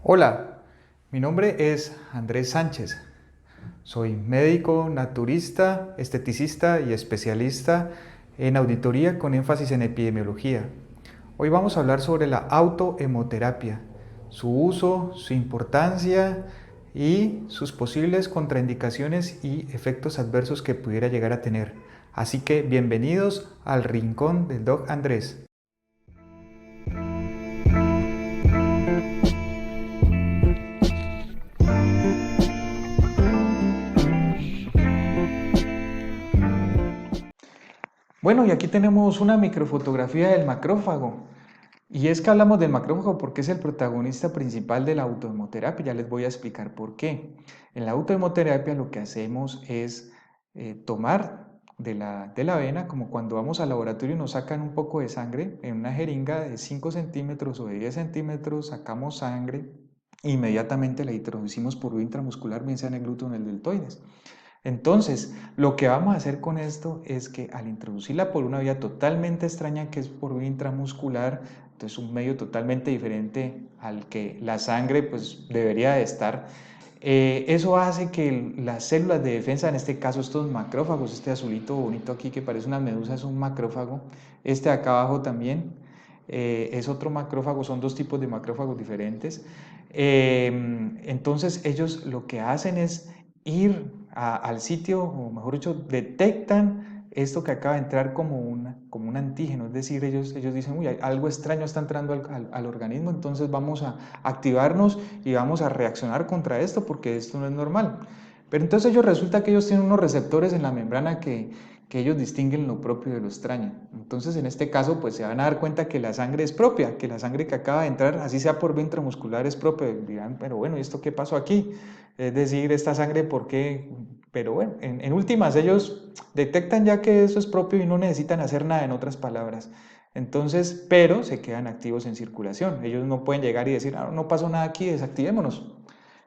Hola, mi nombre es Andrés Sánchez. Soy médico, naturista, esteticista y especialista en auditoría con énfasis en epidemiología. Hoy vamos a hablar sobre la autohemoterapia, su uso, su importancia y sus posibles contraindicaciones y efectos adversos que pudiera llegar a tener. Así que bienvenidos al rincón del Doc Andrés. Bueno, y aquí tenemos una microfotografía del macrófago. Y es que hablamos del macrófago porque es el protagonista principal de la autohemoterapia. Ya les voy a explicar por qué. En la autohemoterapia lo que hacemos es tomar de la vena, como cuando vamos al laboratorio y nos sacan un poco de sangre, en una jeringa de 5 centímetros o de 10 centímetros, sacamos sangre, inmediatamente la introducimos por vía intramuscular, bien sea en el glúteo o en el deltoides. Entonces, lo que vamos a hacer con esto es que al introducirla por una vía totalmente extraña, que es por vía intramuscular, entonces un medio totalmente diferente al que la sangre pues debería de estar, eso hace que las células de defensa, en este caso estos macrófagos, este azulito bonito aquí que parece una medusa es un macrófago, este de acá abajo también es otro macrófago, son dos tipos de macrófagos diferentes. Entonces ellos lo que hacen es ir al sitio, o mejor dicho, detectan esto que acaba de entrar como un antígeno, es decir, ellos dicen, uy, algo extraño está entrando al organismo, entonces vamos a activarnos y vamos a reaccionar contra esto porque esto no es normal. Pero entonces resulta que ellos tienen unos receptores en la membrana que ellos distinguen lo propio de lo extraño. Entonces, en este caso, pues se van a dar cuenta que la sangre es propia, que la sangre que acaba de entrar, así sea por vía intramuscular, es propia. Dirán, pero bueno, ¿y esto qué pasó aquí? Es decir, esta sangre, ¿por qué? Pero bueno, en últimas, ellos detectan ya que eso es propio y no necesitan hacer nada, en otras palabras. Entonces, pero se quedan activos en circulación. Ellos no pueden llegar y decir, ah, no pasó nada aquí, desactivémonos.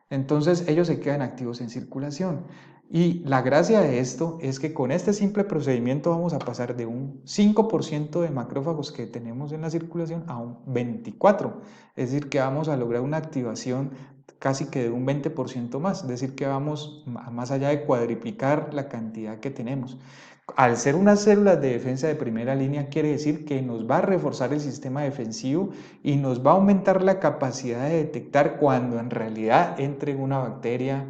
Entonces ellos se quedan activos en circulación. Y la gracia de esto es que con este simple procedimiento vamos a pasar de un 5% de macrófagos que tenemos en la circulación a un 24%. Es decir, que vamos a lograr una activación casi que de un 20% más. Es decir, que vamos más allá de cuadriplicar la cantidad que tenemos. Al ser unas células de defensa de primera línea, quiere decir que nos va a reforzar el sistema defensivo y nos va a aumentar la capacidad de detectar cuando en realidad entre una bacteria,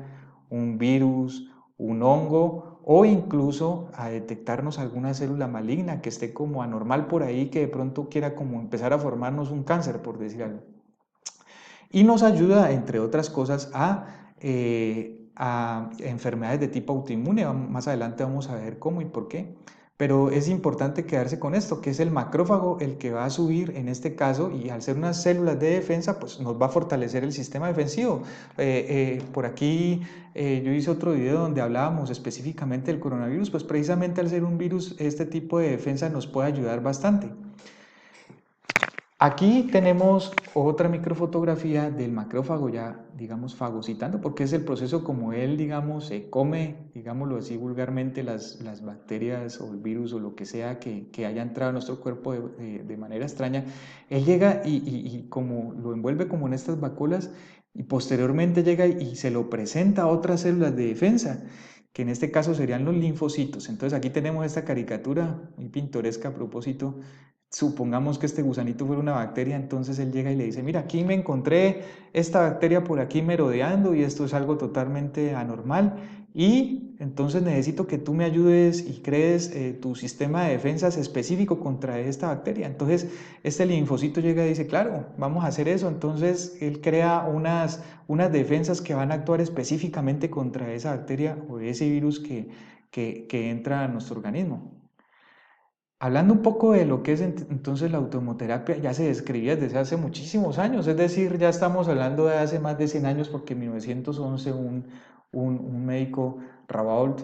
un virus, un hongo o incluso a detectarnos alguna célula maligna que esté como anormal por ahí, que de pronto quiera como empezar a formarnos un cáncer, por decir algo. Y nos ayuda, entre otras cosas, a enfermedades de tipo autoinmune. Más adelante vamos a ver cómo y por qué. Pero es importante quedarse con esto, que es el macrófago el que va a subir en este caso y al ser unas células de defensa, pues nos va a fortalecer el sistema defensivo. Por aquí yo hice otro video donde hablábamos específicamente del coronavirus, pues precisamente al ser un virus, este tipo de defensa nos puede ayudar bastante. Aquí tenemos otra microfotografía del macrófago ya, digamos, fagocitando, porque es el proceso como él, digamos, se come, digámoslo así vulgarmente, las bacterias o el virus o lo que sea que haya entrado a nuestro cuerpo de manera extraña. Él llega y como lo envuelve como en estas vacuolas y posteriormente llega y se lo presenta a otras células de defensa, que en este caso serían los linfocitos. Entonces aquí tenemos esta caricatura muy pintoresca a propósito. Supongamos que este gusanito fuera una bacteria, entonces él llega y le dice, mira, aquí me encontré esta bacteria por aquí merodeando y esto es algo totalmente anormal y entonces necesito que tú me ayudes y crees tu sistema de defensas específico contra esta bacteria. Entonces este linfocito llega y dice, claro, vamos a hacer eso. Entonces él crea unas defensas que van a actuar específicamente contra esa bacteria o ese virus que entra a nuestro organismo. Hablando un poco de lo que es entonces la autohemoterapia, ya se describía desde hace muchísimos años, es decir, ya estamos hablando de hace más de 100 años porque en 1911 un médico, Rabault,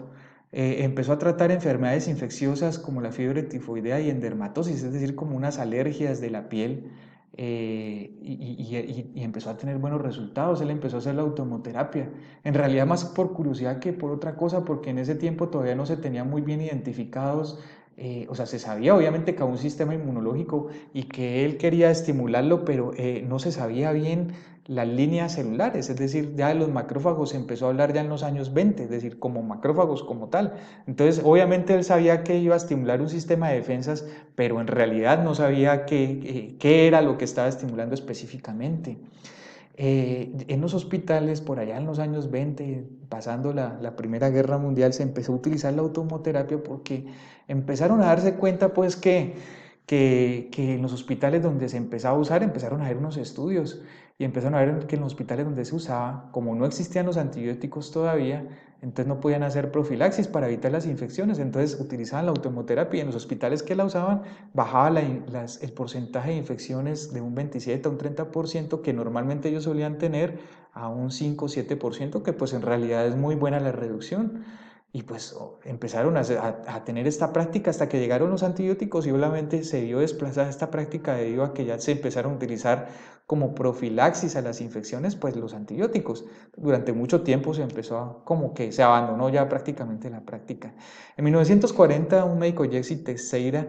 empezó a tratar enfermedades infecciosas como la fiebre tifoidea y endermatosis, es decir, como unas alergias de la piel, y empezó a tener buenos resultados. Él empezó a hacer la autohemoterapia, en realidad más por curiosidad que por otra cosa, porque en ese tiempo todavía no se tenían muy bien identificados o sea, se sabía obviamente que había un sistema inmunológico y que él quería estimularlo, pero no se sabía bien las líneas celulares, es decir, ya de los macrófagos se empezó a hablar ya en los años 20, es decir, como macrófagos como tal. Entonces, obviamente él sabía que iba a estimular un sistema de defensas, pero en realidad no sabía qué era lo que estaba estimulando específicamente. En los hospitales, por allá en los años 20, pasando la Primera Guerra Mundial, se empezó a utilizar la automoterapia porque empezaron a darse cuenta pues que en los hospitales donde se empezaba a usar empezaron a haber unos estudios y empezaron a ver que en los hospitales donde se usaba, como no existían los antibióticos todavía, entonces no podían hacer profilaxis para evitar las infecciones, entonces utilizaban la automoterapia y en los hospitales que la usaban bajaba el porcentaje de infecciones de un 27 a un 30% que normalmente ellos solían tener a un 5 o 7%, que pues en realidad es muy buena la reducción. Y pues empezaron a tener esta práctica hasta que llegaron los antibióticos y obviamente se vio desplazada esta práctica debido a que ya se empezaron a utilizar como profilaxis a las infecciones, pues los antibióticos. Durante mucho tiempo se empezó como que se abandonó ya prácticamente la práctica. En 1940 un médico, Jesse Teixeira,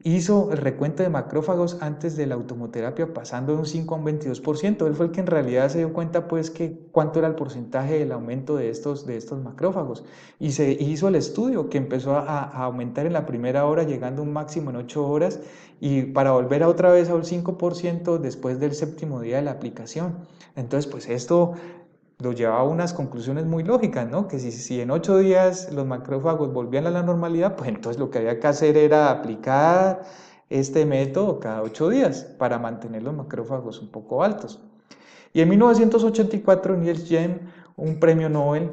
hizo el recuento de macrófagos antes de la automoterapia pasando de un 5 a un 22%. Él fue el que en realidad se dio cuenta pues que cuánto era el porcentaje del aumento de estos macrófagos y se hizo el estudio que empezó a aumentar en la primera hora llegando a un máximo en 8 horas y para volver a otra vez a un 5% después del séptimo día de la aplicación. Entonces pues esto lo llevaba a unas conclusiones muy lógicas, ¿no? Que si en 8 días los macrófagos volvían a la normalidad, pues entonces lo que había que hacer era aplicar este método cada 8 días para mantener los macrófagos un poco altos. Y en 1984 Niels Jem, un premio Nobel,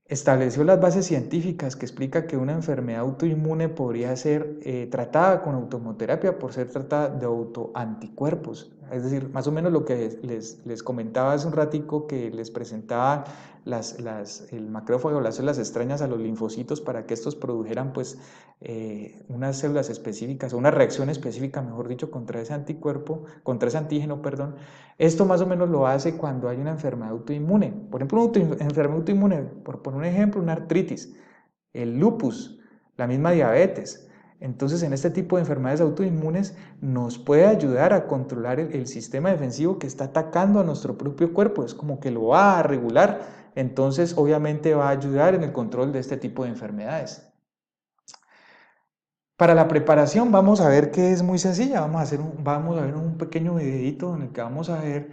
estableció las bases científicas que explica que una enfermedad autoinmune podría ser tratada con automoterapia por ser tratada de autoanticuerpos. Es decir, más o menos lo que les comentaba hace un ratico que les presentaba el macrófago, las células extrañas a los linfocitos para que estos produjeran pues unas células específicas o una reacción específica, mejor dicho, contra ese anticuerpo, contra ese antígeno, perdón. Esto más o menos lo hace cuando hay una enfermedad autoinmune. Por ejemplo, una enfermedad autoinmune, por poner un ejemplo, una artritis, el lupus, la misma diabetes. Entonces, en este tipo de enfermedades autoinmunes nos puede ayudar a controlar el sistema defensivo que está atacando a nuestro propio cuerpo. Es como que lo va a regular. Entonces, obviamente va a ayudar en el control de este tipo de enfermedades. Para la preparación vamos a ver que es muy sencilla, vamos a ver un pequeño videito en el que vamos a ver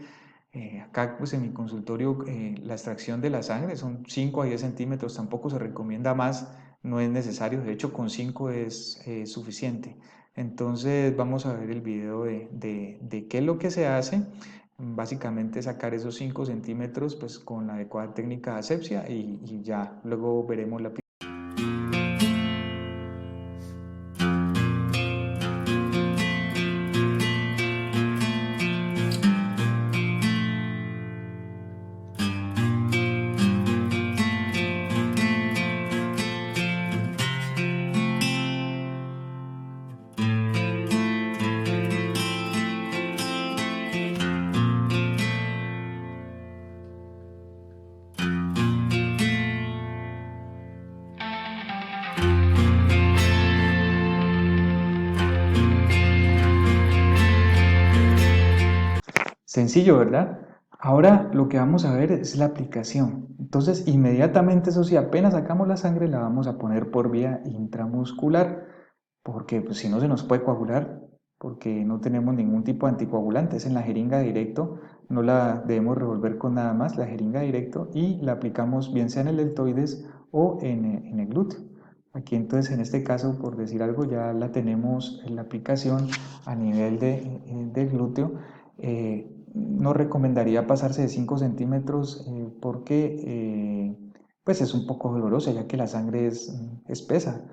acá pues en mi consultorio la extracción de la sangre, son 5 a 10 centímetros, tampoco se recomienda más, no es necesario, de hecho con 5 es suficiente. Entonces vamos a ver el video de qué es lo que se hace, básicamente sacar esos 5 centímetros pues con la adecuada técnica de asepsia y ya luego veremos la Sencillo, ¿verdad? Ahora lo que vamos a ver es la aplicación. Entonces, inmediatamente, eso sí, apenas sacamos la sangre, la vamos a poner por vía intramuscular, porque pues, si no se nos puede coagular, porque no tenemos ningún tipo de anticoagulante, es en la jeringa directo, no la debemos revolver con nada más, la jeringa directo, y la aplicamos bien sea en el deltoides o en el glúteo. Aquí entonces, en este caso, por decir algo, ya la tenemos en la aplicación a nivel del glúteo. No recomendaría pasarse de 5 centímetros porque pues es un poco dolorosa ya que la sangre es espesa.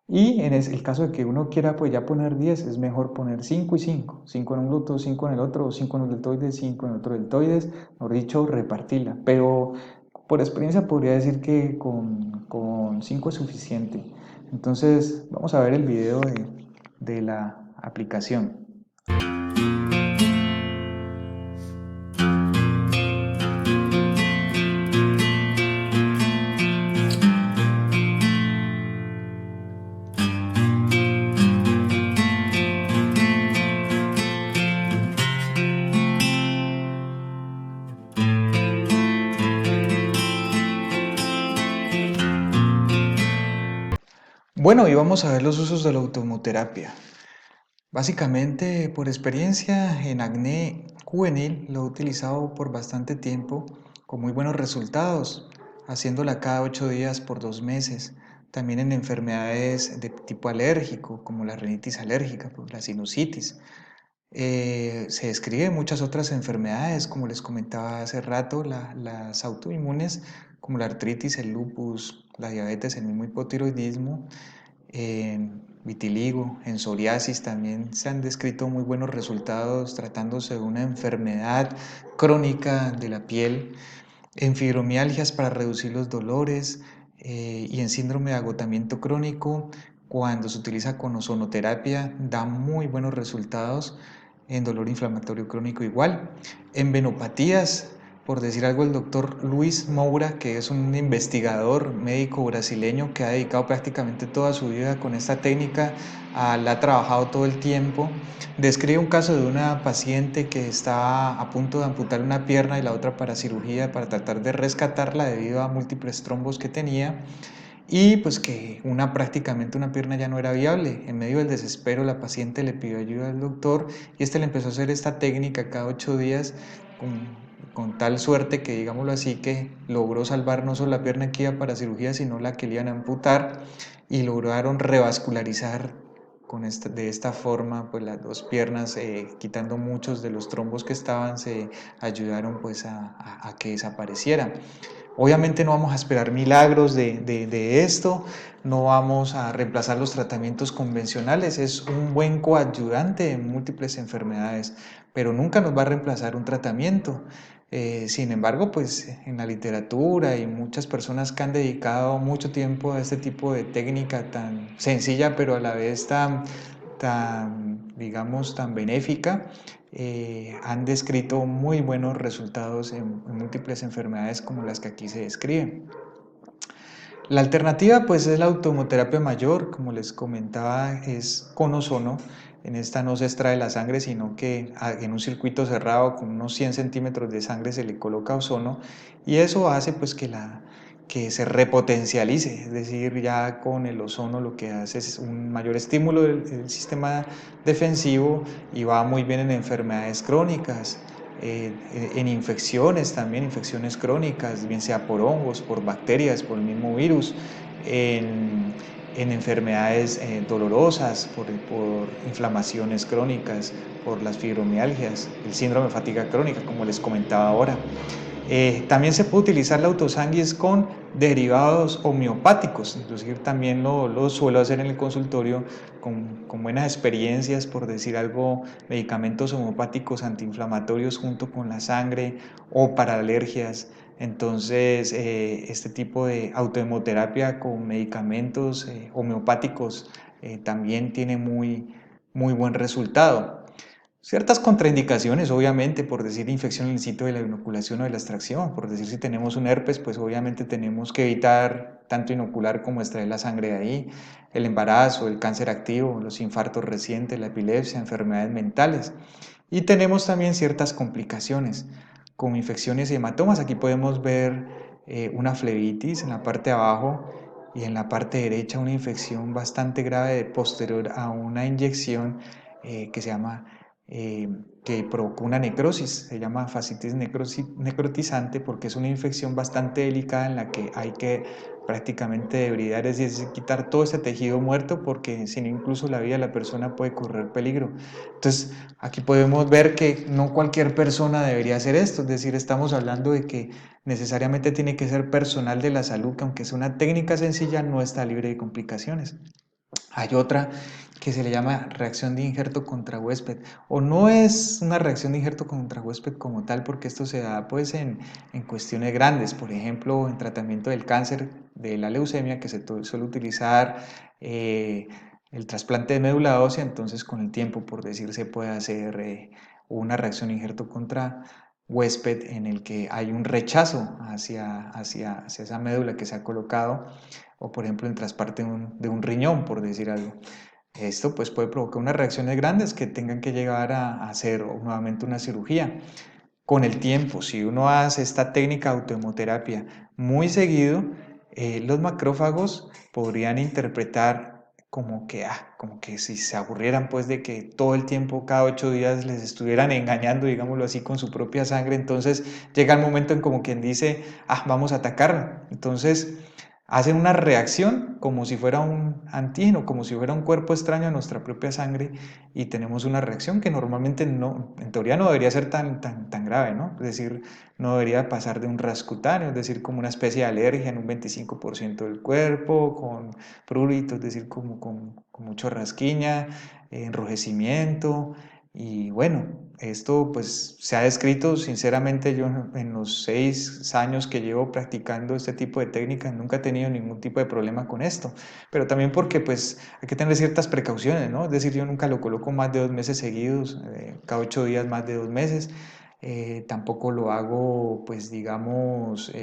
Y en el caso de que uno quiera pues ya poner 10, es mejor poner 5 y 5. 5 en un glúteo, 5 en el otro, o 5 en un deltoides, 5 en otro deltoides. Mejor dicho, repartirla. Pero por experiencia podría decir que con 5 es suficiente. Entonces vamos a ver el video de la aplicación. Bueno, y vamos a ver los usos de la autohemoterapia. Básicamente, por experiencia en acné juvenil, lo he utilizado por bastante tiempo con muy buenos resultados, haciéndola cada 8 días por 2 meses. También en enfermedades de tipo alérgico, como la rinitis alérgica, pues, la sinusitis. Se describen muchas otras enfermedades, como les comentaba hace rato, las autoinmunes, como la artritis, el lupus, la diabetes, el mismo hipotiroidismo, en vitiligo, en psoriasis también se han descrito muy buenos resultados tratándose de una enfermedad crónica de la piel, en fibromialgias para reducir los dolores y en síndrome de agotamiento crónico. Cuando se utiliza con ozonoterapia da muy buenos resultados, en dolor inflamatorio crónico igual. En venopatías, por decir algo, el doctor Luis Moura, que es un investigador médico brasileño que ha dedicado prácticamente toda su vida con esta técnica, la ha trabajado todo el tiempo, describe un caso de una paciente que estaba a punto de amputar una pierna y la otra para cirugía para tratar de rescatarla debido a múltiples trombos que tenía, y pues que prácticamente una pierna ya no era viable. En medio del desespero la paciente le pidió ayuda al doctor y este le empezó a hacer esta técnica cada 8 días con tal suerte que, digámoslo así, que logró salvar no solo la pierna que iba para cirugía, sino la que le iban a amputar, y lograron revascularizar de esta forma pues las dos piernas, quitando muchos de los trombos que estaban, se ayudaron pues a que desapareciera. Obviamente no vamos a esperar milagros de esto, no vamos a reemplazar los tratamientos convencionales, es un buen coadyuvante en múltiples enfermedades, pero nunca nos va a reemplazar un tratamiento. Sin embargo, pues en la literatura y muchas personas que han dedicado mucho tiempo a este tipo de técnica tan sencilla, pero a la vez digamos, tan benéfica, han descrito muy buenos resultados en múltiples enfermedades como las que aquí se describen. La alternativa pues es la autohemoterapia mayor, como les comentaba, es con ozono. En esta no se extrae la sangre, sino que en un circuito cerrado con unos 100 centímetros de sangre se le coloca ozono, y eso hace pues que se repotencialice, es decir, ya con el ozono lo que hace es un mayor estímulo del sistema defensivo, y va muy bien en enfermedades crónicas, en infecciones también, infecciones crónicas, bien sea por hongos, por bacterias, por el mismo virus, en, en enfermedades dolorosas, por inflamaciones crónicas, por las fibromialgias, el síndrome de fatiga crónica, como les comentaba ahora. También se puede utilizar la autosanguis con derivados homeopáticos, inclusive también lo suelo hacer en el consultorio con buenas experiencias, por decir algo, medicamentos homeopáticos antiinflamatorios junto con la sangre o para alergias. Entonces, este tipo de autohemoterapia con medicamentos homeopáticos también tiene muy buen resultado. Ciertas contraindicaciones, obviamente, por decir infección en el sitio de la inoculación o de la extracción, por decir si tenemos un herpes, pues obviamente tenemos que evitar tanto inocular como extraer la sangre de ahí, el embarazo, el cáncer activo, los infartos recientes, la epilepsia, enfermedades mentales. Y tenemos también ciertas complicaciones, como infecciones y hematomas. Aquí podemos ver una flebitis en la parte de abajo, y en la parte derecha una infección bastante grave posterior a una inyección que se llama que provocó una necrosis, se llama fascitis necrotizante, porque es una infección bastante delicada en la que hay que prácticamente debridar, es decir, quitar todo ese tejido muerto, porque sin incluso la vida de la persona puede correr peligro. Entonces, aquí podemos ver que no cualquier persona debería hacer esto, es decir, estamos hablando de que necesariamente tiene que ser personal de la salud, que aunque es una técnica sencilla, no está libre de complicaciones. Hay otra que se le llama reacción de injerto contra huésped, o no es una reacción de injerto contra huésped como tal, porque esto se da pues en cuestiones grandes, por ejemplo, en tratamiento del cáncer, de la leucemia, que se suele utilizar el trasplante de médula ósea. Entonces con el tiempo, por decir, se puede hacer una reacción de injerto contra huésped en el que hay un rechazo hacia esa médula que se ha colocado, o por ejemplo en trasplante de un riñón, por decir algo. Esto pues puede provocar unas reacciones grandes que tengan que llegar a hacer nuevamente una cirugía. Con el tiempo, si uno hace esta técnica de autohemoterapia muy seguido, los macrófagos podrían interpretar como que si se aburrieran pues de que todo el tiempo, cada 8 días les estuvieran engañando, digámoslo así, con su propia sangre. Entonces llega el momento en como quien dice, vamos a atacarla. Entonces hacen una reacción como si fuera un antígeno, como si fuera un cuerpo extraño a nuestra propia sangre, y tenemos una reacción que normalmente no, en teoría no debería ser tan grave, ¿no? Es decir, no debería pasar de un rascutáneo, es decir, como una especie de alergia en un 25% del cuerpo, con prurito, es decir, como con mucho rasquiña, enrojecimiento. Y bueno, esto pues se ha descrito, sinceramente yo en los 6 años que llevo practicando este tipo de técnicas nunca he tenido ningún tipo de problema con esto, pero también porque pues hay que tener ciertas precauciones, ¿no? Es decir, yo nunca lo coloco más de 2 meses seguidos, cada 8 días más de 2 meses. Tampoco lo hago, pues digamos,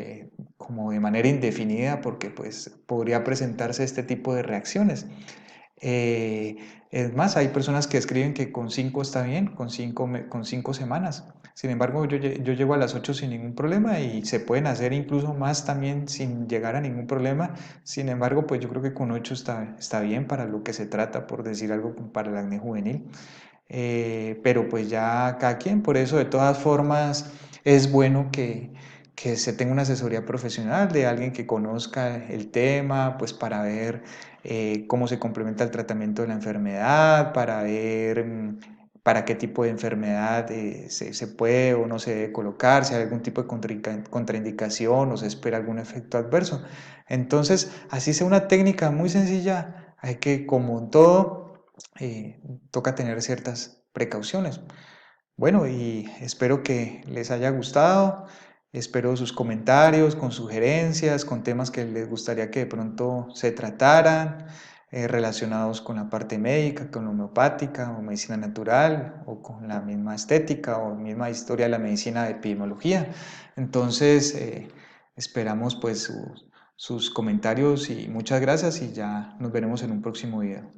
como de manera indefinida porque pues podría presentarse este tipo de reacciones. Eh, es más, hay personas que escriben que con 5 está bien, con 5 semanas. Sin embargo, yo llego a las 8 sin ningún problema, y se pueden hacer incluso más también sin llegar a ningún problema. Sin embargo, pues yo creo que con 8 está bien para lo que se trata, por decir algo, para el acné juvenil. Pero pues ya cada quien, por eso de todas formas es bueno que se tenga una asesoría profesional de alguien que conozca el tema, pues para ver cómo se complementa el tratamiento de la enfermedad, para ver para qué tipo de enfermedad se puede o no se debe colocar, si hay algún tipo de contraindicación o se espera algún efecto adverso. Entonces, así sea una técnica muy sencilla, hay que, como en todo, eh, toca tener ciertas precauciones. Bueno, y espero que les haya gustado. Espero sus comentarios con sugerencias, con temas que les gustaría que de pronto se trataran, relacionados con la parte médica, con la homeopática o medicina natural, o con la misma estética o misma historia de la medicina de epidemiología. Entonces, esperamos pues sus comentarios, y muchas gracias, y ya nos veremos en un próximo video.